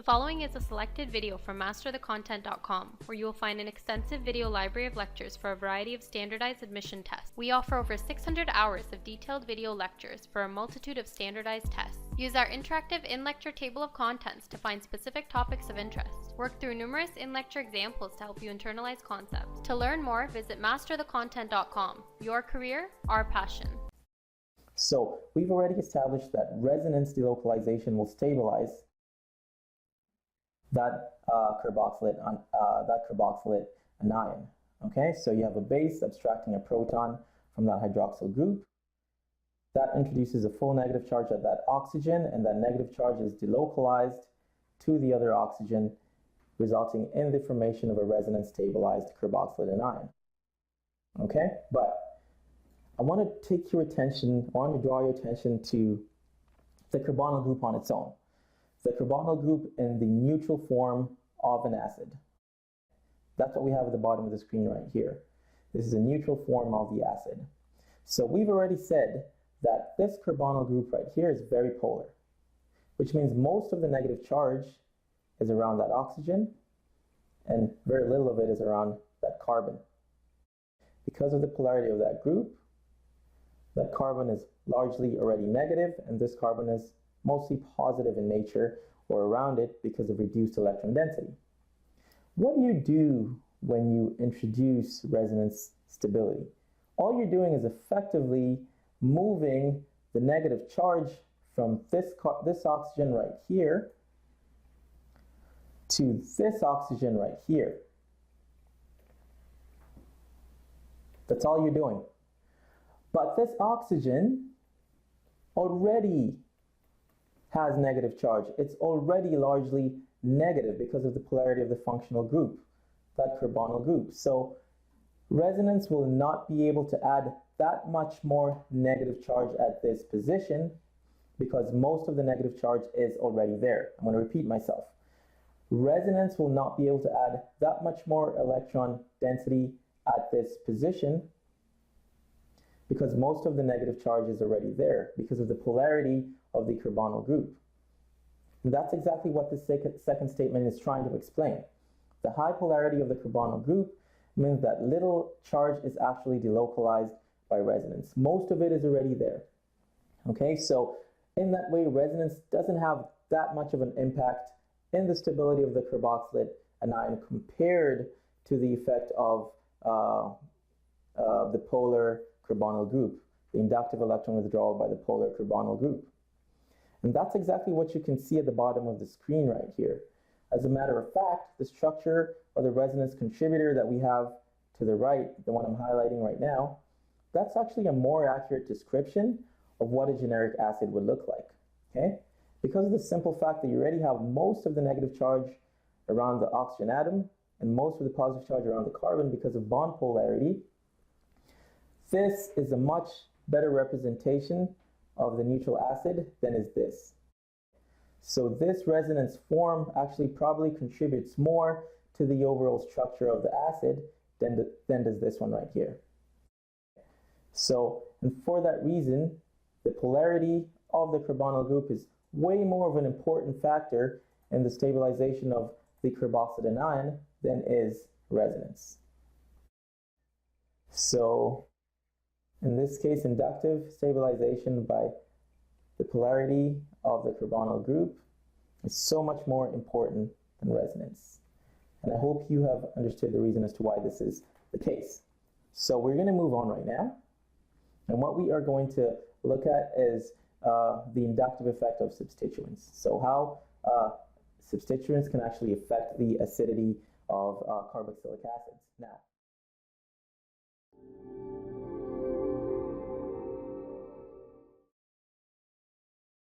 The following is a selected video from masterthecontent.com, where you will find an extensive video library of lectures for a variety of standardized admission tests. We offer over 600 hours of detailed video lectures for a multitude of standardized tests. Use our interactive in-lecture table of contents to find specific topics of interest. Work through numerous in-lecture examples to help you internalize concepts. To learn more, visit masterthecontent.com. Your career, our passion. So we've already established that resonance delocalization will stabilize that carboxylate anion. Okay, so you have a base abstracting a proton from that hydroxyl group. That introduces a full negative charge at that oxygen, and that negative charge is delocalized to the other oxygen, resulting in the formation of a resonance stabilized carboxylate anion. Okay, but I want to take your attention, I want to draw your attention to the carbonyl group on its own. The carbonyl group in the neutral form of an acid. That's what we have at the bottom of the screen right here. This is a neutral form of the acid. So we've already said that this carbonyl group right here is very polar, which means most of the negative charge is around that oxygen and very little of it is around that carbon. Because of the polarity of that group, that carbon is largely already negative, and this carbon is mostly positive in nature or around it because of reduced electron density. What do you do when you introduce resonance stability? All you're doing is effectively moving the negative charge from this oxygen right here to this oxygen right here. That's all you're doing. But this oxygen already has negative charge. It's already largely negative because of the polarity of the functional group, that carbonyl group. So resonance will not be able to add that much more negative charge at this position because most of the negative charge is already there. I'm going to repeat myself. Resonance will not be able to add that much more electron density at this position because most of the negative charge is already there because of the polarity of the carbonyl group. And that's exactly what the second statement is trying to explain. The high polarity of the carbonyl group means that little charge is actually delocalized by resonance. Most of it is already there. Okay, so in that way, resonance doesn't have that much of an impact in the stability of the carboxylate anion compared to the effect of the polar carbonyl group, the inductive electron withdrawal by the polar carbonyl group. And that's exactly what you can see at the bottom of the screen right here. As a matter of fact, the structure of the resonance contributor that we have to the right, the one I'm highlighting right now, that's actually a more accurate description of what a generic acid would look like. Okay? Because of the simple fact that you already have most of the negative charge around the oxygen atom and most of the positive charge around the carbon because of bond polarity, this is a much better representation of the neutral acid than is this. So this resonance form actually probably contributes more to the overall structure of the acid than does this one right here. So, and for that reason, the polarity of the carbonyl group is way more of an important factor in the stabilization of the carboxylate anion than is resonance. So, in this case, inductive stabilization by the polarity of the carbonyl group is so much more important than resonance. And I hope you have understood the reason as to why this is the case. So we're going to move on right now. And what we are going to look at is the inductive effect of substituents. So how substituents can actually affect the acidity of carboxylic acids. Now,